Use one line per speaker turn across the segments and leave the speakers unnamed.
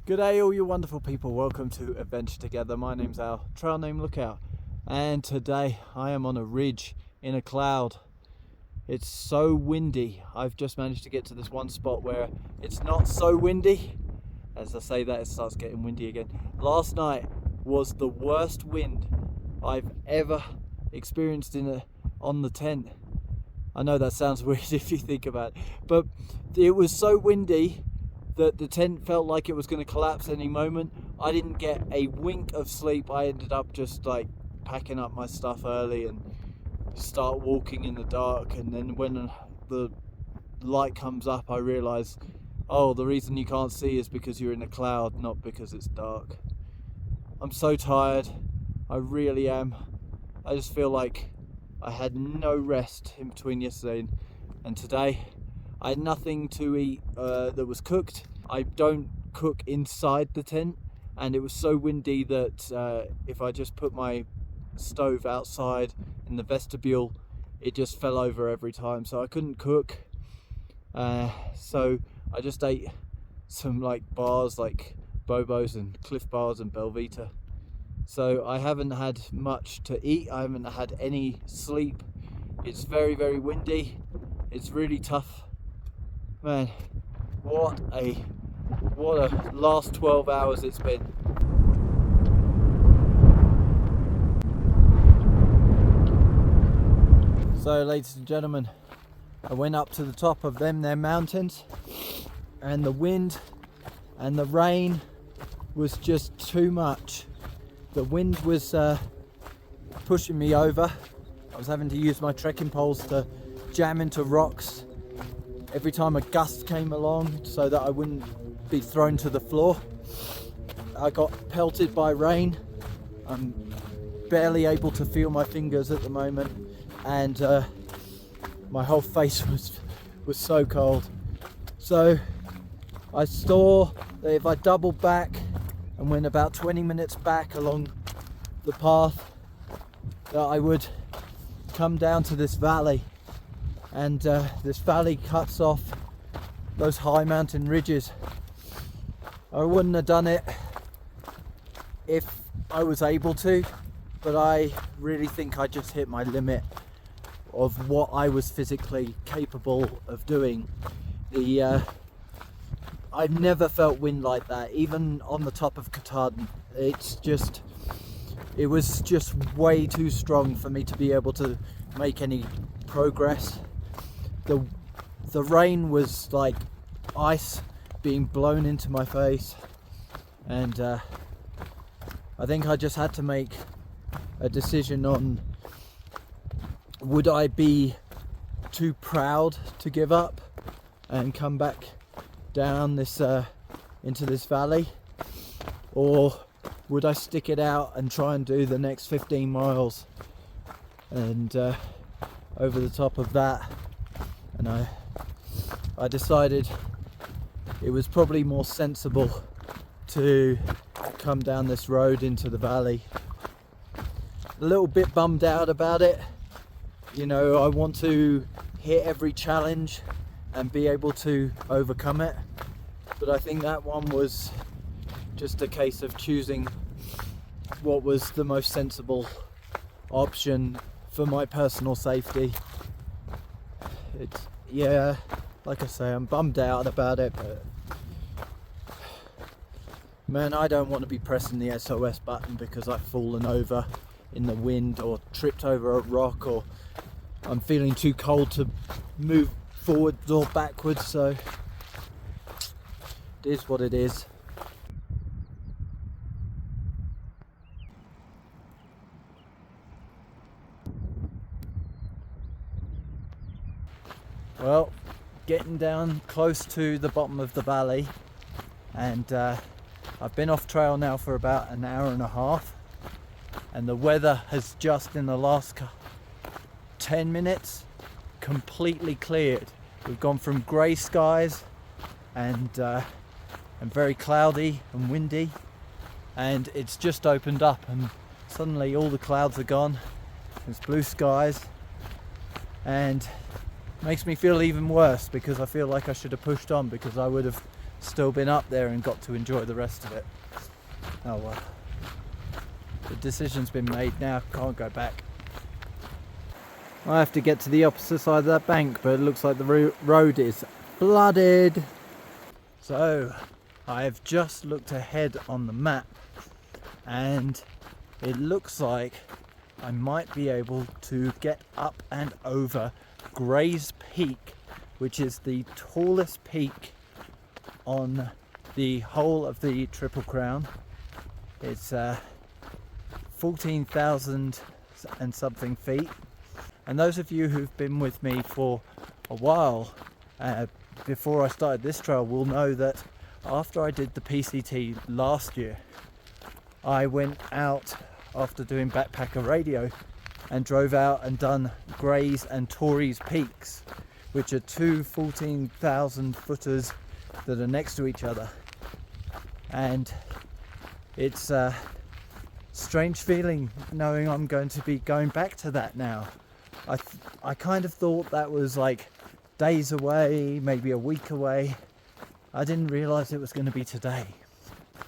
Good day all you wonderful people, welcome to Adventure Together. My name's Al, trail name Lookout, and today I am on a ridge in a cloud. It's so windy. I've just managed to get to this one spot where it's not so windy. As I say that, it starts getting windy again. Last night was the worst wind I've ever experienced on the tent. I know that sounds weird if you think about it, but it was so windy that the tent felt like it was going to collapse any moment. I didn't get a wink of sleep. I ended up just like packing up my stuff early and start walking in the dark, and then when the light comes up I realise, oh, the reason you can't see is because you're in a cloud, not because it's dark. I'm so tired, I really am. I just feel like I had no rest in between yesterday and today. I had nothing to eat that was cooked. I don't cook inside the tent, and it was so windy that if I just put my stove outside in the vestibule, it just fell over every time, so I couldn't cook. So I just ate some like bars, like Bobos and Cliff Bars and Belvita. So I haven't had much to eat, I haven't had any sleep. It's very, very windy. It's really tough. Man, what a last 12 hours it's been. So ladies and gentlemen, I went up to the top of them mountains, and the wind and the rain was just too much. The wind was pushing me over. I was having to use my trekking poles to jam into rocks every time a gust came along so that I wouldn't be thrown to the floor. I got pelted by rain. I'm barely able to feel my fingers at the moment, and my whole face was so cold. So I saw that if I doubled back and went about 20 minutes back along the path, that I would come down to this valley, and this valley cuts off those high mountain ridges. I wouldn't have done it if I was able to, but I really think I just hit my limit of what I was physically capable of doing. I've never felt wind like that, even on the top of Katahdin. It was just way too strong for me to be able to make any progress. The rain was like ice being blown into my face, and I think I just had to make a decision on, would I be too proud to give up and come back down this into this valley, or would I stick it out and try and do the next 15 miles and over the top of that. And I decided it was probably more sensible to come down this road into the valley. A little bit bummed out about it. You know, I want to hit every challenge and be able to overcome it, but I think that one was just a case of choosing what was the most sensible option for my personal safety. Yeah, like I say, I'm bummed out about it, but man, I don't want to be pressing the SOS button because I've fallen over in the wind or tripped over a rock, or I'm feeling too cold to move forwards or backwards. So it is what it is. Well, getting down close to the bottom of the valley, and I've been off trail now for about an hour and a half, and the weather has just in the last 10 minutes completely cleared. We've gone from grey skies and very cloudy and windy, and it's just opened up, and suddenly all the clouds are gone. There's blue skies, and makes me feel even worse because I feel like I should have pushed on, because I would have still been up there and got to enjoy the rest of it. Oh well. The decision's been made now, can't go back. I have to get to the opposite side of that bank, but it looks like the road is flooded. So I have just looked ahead on the map and it looks like I might be able to get up and over Gray's Peak, which is the tallest peak on the whole of the Triple Crown. It's 14,000 and something feet. And those of you who've been with me for a while, before I started this trail, will know that after I did the PCT last year, I went out after doing backpacker radio and drove out and done Gray's and Tory's Peaks, which are two 14,000 footers that are next to each other. And it's a strange feeling knowing I'm going to be going back to that now. I kind of thought that was like days away, maybe a week away. I didn't realise it was going to be today.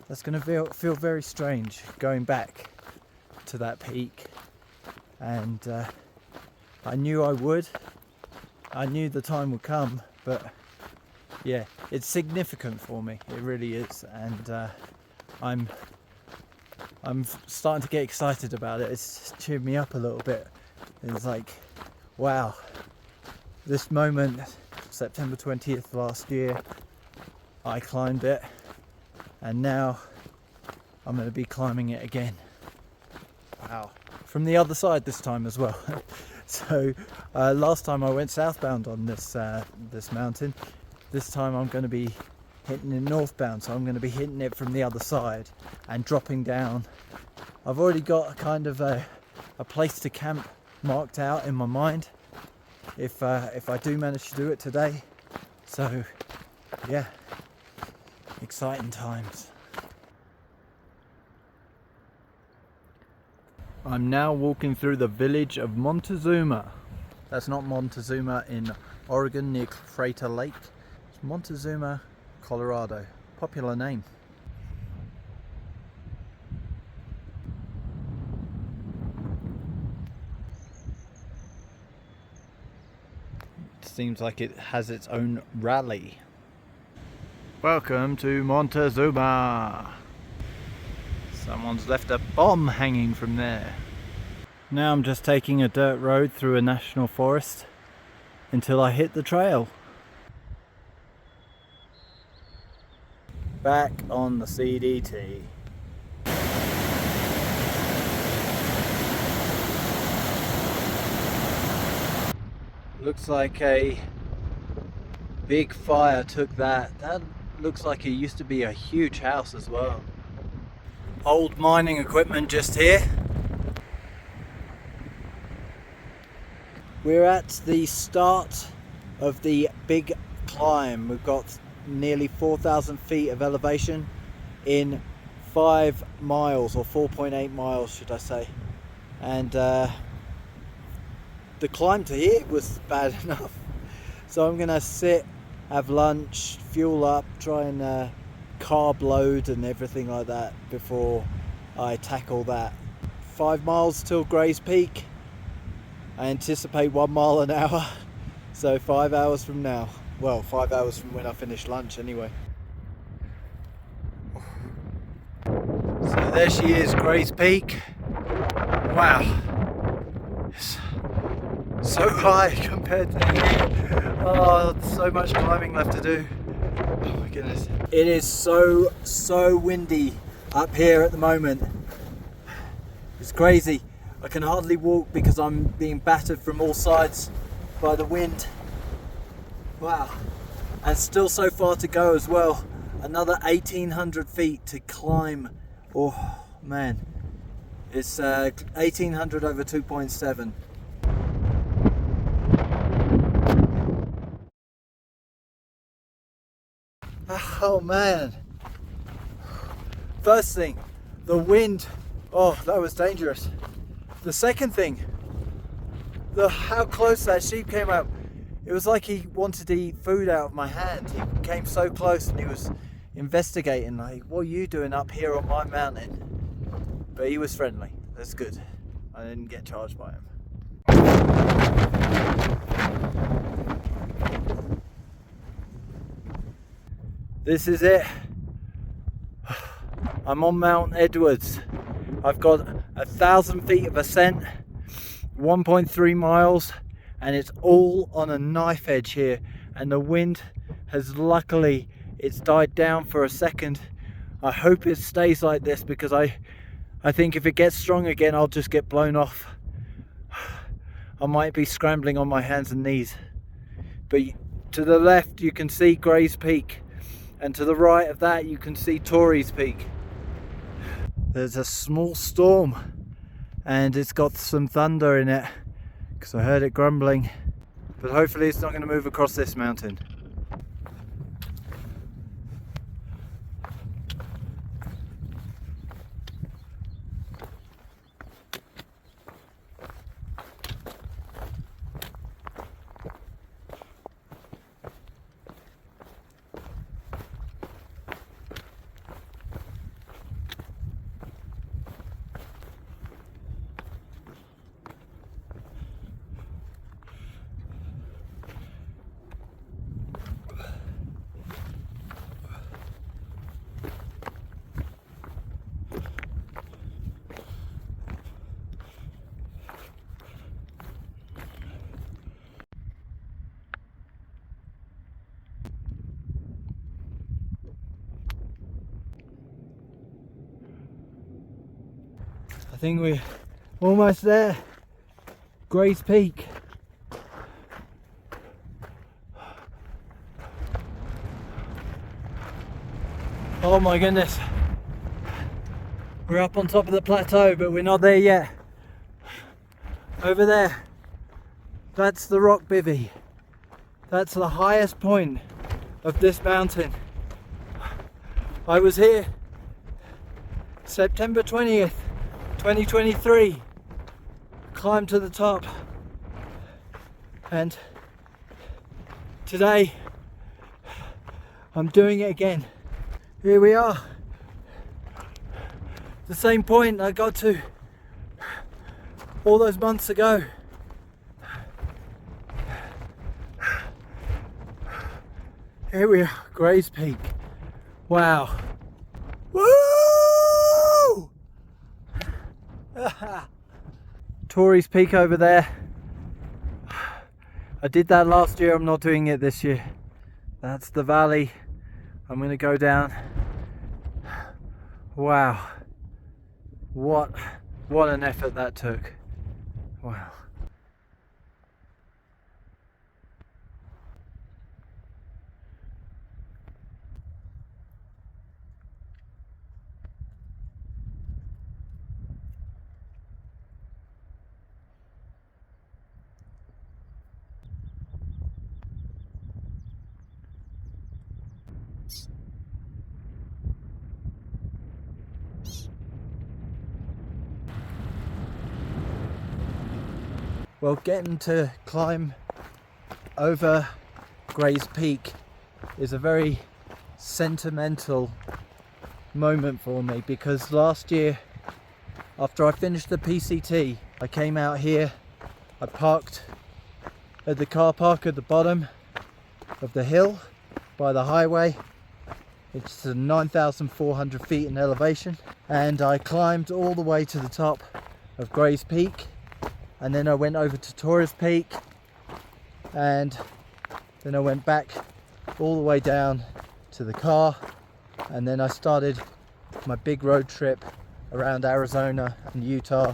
That's going to feel very strange going back to that peak. And I knew I would. I knew the time would come, but yeah, it's significant for me. It really is, and I'm starting to get excited about it. It's cheered me up a little bit. It's like, wow, this moment, September 20th last year, I climbed it, and now I'm going to be climbing it again. Wow. From the other side this time as well. So last time I went southbound on this mountain. This time I'm going to be hitting it northbound, so I'm going to be hitting it from the other side and dropping down. I've already got a kind of a place to camp marked out in my mind if I do manage to do it today. So yeah, exciting times. I'm now walking through the village of Montezuma. That's not Montezuma in Oregon near Crater Lake. It's Montezuma, Colorado. Popular name. It seems like it has its own rally. Welcome to Montezuma. Someone's left a bomb hanging from there. Now I'm just taking a dirt road through a national forest until I hit the trail. Back on the CDT. Looks like a big fire took that. That looks like it used to be a huge house as well. Old mining equipment just here. We're at the start of the big climb. We've got nearly 4,000 feet of elevation in 5 miles, or 4.8 miles should I say. And the climb to here was bad enough. So I'm gonna sit, have lunch, fuel up, try and carb load and everything like that before I tackle that. 5 miles till Gray's Peak. I anticipate 1 mile an hour, so 5 hours from now. Well, 5 hours from when I finish lunch anyway. So there she is, Gray's Peak. Wow, it's so high compared to here. Oh, so much climbing left to do. Oh my goodness. It is so windy up here at the moment. It's crazy. I can hardly walk because I'm being battered from all sides by the wind. Wow. And still so far to go as well. Another 1,800 feet to climb. Oh man. It's 1,800 over 2.7. Oh man. First thing, the wind. Oh, that was dangerous. The second thing, how close that sheep came up. It was like he wanted to eat food out of my hand. He came so close and he was investigating, like, what are you doing up here on my mountain? But he was friendly. That's good. I didn't get charged by him. This is it. I'm on Mount Edwards. I've got 1,000 feet of ascent, 1.3 miles, and it's all on a knife edge here. And the wind has luckily, it's died down for a second. I hope it stays like this, because I think if it gets strong again, I'll just get blown off. I might be scrambling on my hands and knees. But to the left you can see Gray's Peak, and to the right of that you can see Torrey's Peak. There's a small storm and it's got some thunder in it, because I heard it grumbling, but hopefully it's not going to move across this mountain. I think we're almost there. Gray's Peak. Oh my goodness. We're up on top of the plateau, but we're not there yet. Over there, that's the rock bivvy. That's the highest point of this mountain. I was here September 20th. 2023, climbed to the top, and today I'm doing it again. Here we are, the same point I got to all those months ago. Here we are, Gray's Peak. Wow. Woo! Torrey's Peak over there. I did that last year, I'm not doing it this year. That's the valley I'm going to go down. Wow, what an effort that took. Wow. Well, getting to climb over Gray's Peak is a very sentimental moment for me, because last year, after I finished the PCT, I came out here, I parked at the car park at the bottom of the hill by the highway. It's 9,400 feet in elevation, and I climbed all the way to the top of Gray's Peak. And then I went over to Torrey's Peak, and then I went back all the way down to the car, and then I started my big road trip around Arizona and Utah.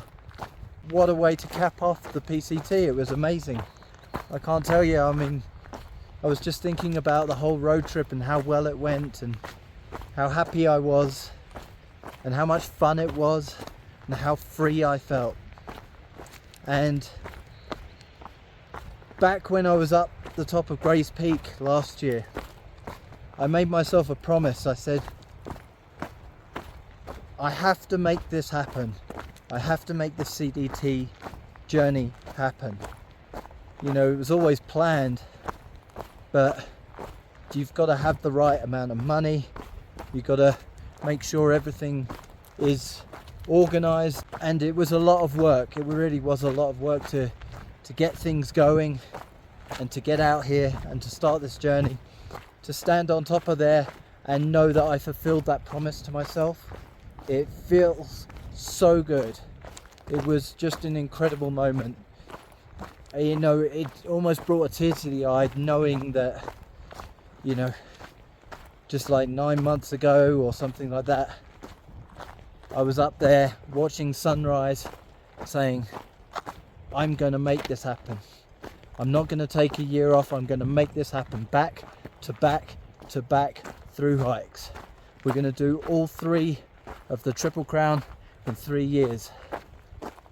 What a way to cap off the PCT. It was amazing. I can't tell you, I mean, I was just thinking about the whole road trip and how well it went and how happy I was and how much fun it was and how free I felt. And back when I was up the top of Gray's Peak last year, I made myself a promise. I said, I have to make this happen. I have to make the CDT journey happen. You know, it was always planned, but you've got to have the right amount of money. You've got to make sure everything is organized, and it was a lot of work. It really was a lot of work to get things going and to get out here and to start this journey, to stand on top of there and know that I fulfilled that promise to myself. It feels so good. It was just an incredible moment. You know, it almost brought a tear to the eye knowing that, you know, just like 9 months ago or something like that, I was up there watching sunrise saying, I'm going to make this happen. I'm not going to take a year off. I'm going to make this happen, back to back to back through hikes. We're going to do all 3 of the Triple Crown in 3 years.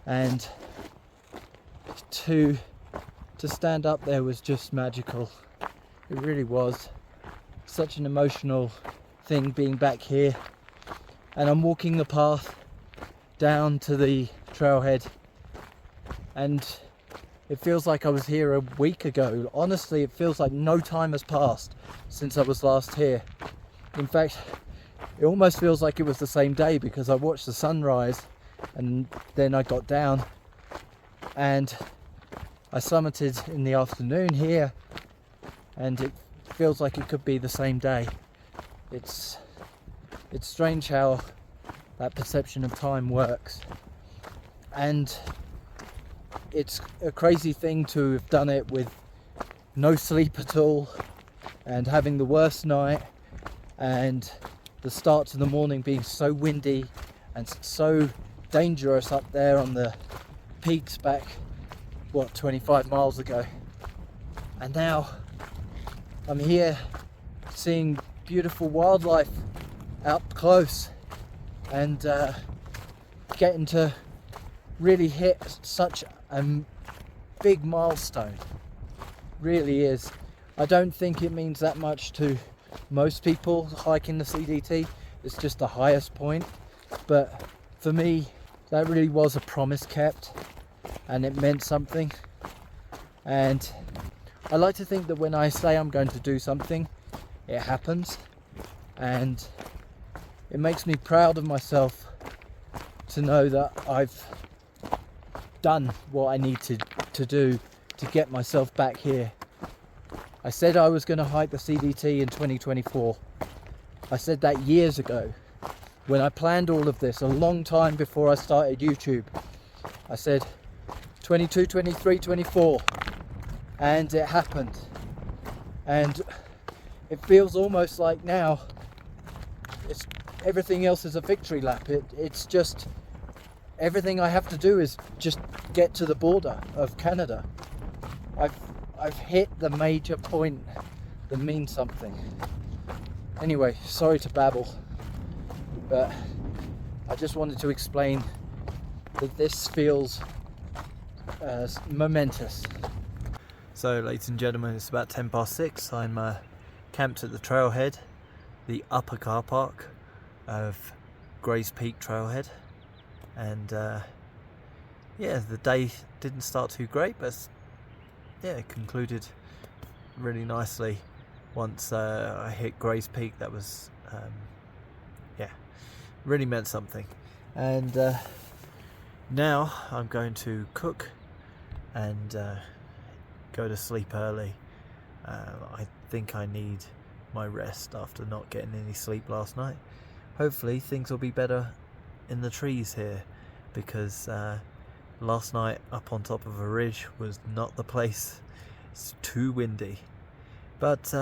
And to stand up there was just magical. It really was such an emotional thing being back here. And I'm walking the path down to the trailhead, and it feels like I was here a week ago. Honestly, it feels like no time has passed since I was last here. In fact, it almost feels like it was the same day, because I watched the sunrise and then I got down and I summited in the afternoon here, and it feels like it could be the same day. It's strange how that perception of time works, and it's a crazy thing to have done it with no sleep at all and having the worst night, and the start to the morning being so windy and so dangerous up there on the peaks back 25 miles ago. And now I'm here seeing beautiful wildlife up close and getting to really hit such a big milestone. Really is. I don't think it means that much to most people hiking the CDT. It's just the highest point, but for me that really was a promise kept, and it meant something. And I like to think that when I say I'm going to do something, it happens, and it makes me proud of myself to know that I've done what I need to do to get myself back here. I said I was going to hike the CDT in 2024. I said that years ago when I planned all of this, a long time before I started YouTube. I said 22, 23, 24, and it happened. And it feels almost like now everything else is a victory lap. It's just everything I have to do is just get to the border of Canada. I've hit the major point that means something. Anyway, sorry to babble, but I just wanted to explain that this feels momentous. So, ladies and gentlemen, it's about 6:10. I'm camped at the trailhead, the upper car park of Grays Peak Trailhead, and yeah, the day didn't start too great, but yeah, it concluded really nicely once I hit Grays Peak. That was yeah, really meant something. And now I'm going to cook and go to sleep early. I think I need my rest after not getting any sleep last night. Hopefully things will be better in the trees here, because last night up on top of a ridge was not the place. It's too windy. But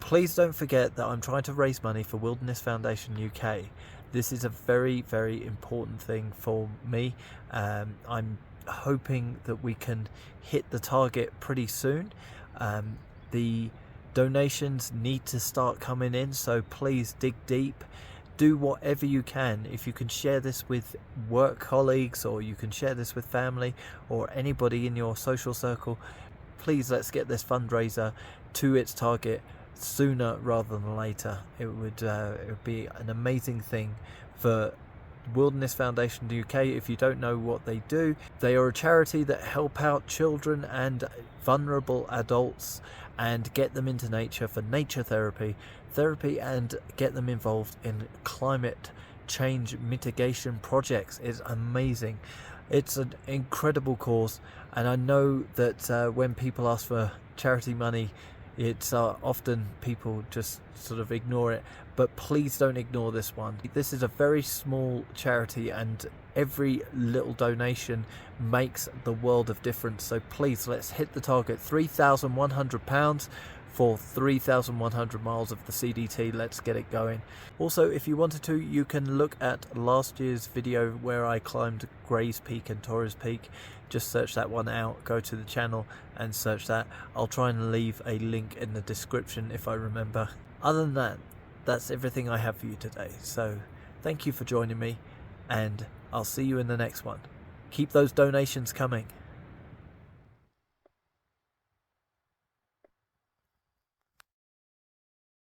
please don't forget that I'm trying to raise money for Widerness Foundation UK. This is a very, very important thing for me. I'm hoping that we can hit the target pretty soon. The donations need to start coming in, so please dig deep. Do whatever you can. If you can share this with work colleagues, or you can share this with family or anybody in your social circle, please let's get this fundraiser to its target sooner rather than later. It would be an amazing thing for Widerness Foundation UK. If you don't know what they do, they are a charity that help out children and vulnerable adults and get them into nature for nature therapy, and get them involved in climate change mitigation projects. It's amazing. It's an incredible cause, and I know that when people ask for charity money, it's often people just sort of ignore it, but please don't ignore this one. This is a very small charity, and every little donation makes the world of difference. So please, let's hit the target. £3,100 for 3,100 miles of the CDT. Let's get it going. Also, if you wanted to, you can look at last year's video where I climbed Gray's Peak and Torres Peak. Just search that one out, go to the channel and search that. I'll try and leave a link in the description if I remember. Other than that, that's everything I have for you today. So thank you for joining me, and I'll see you in the next one. Keep those donations coming.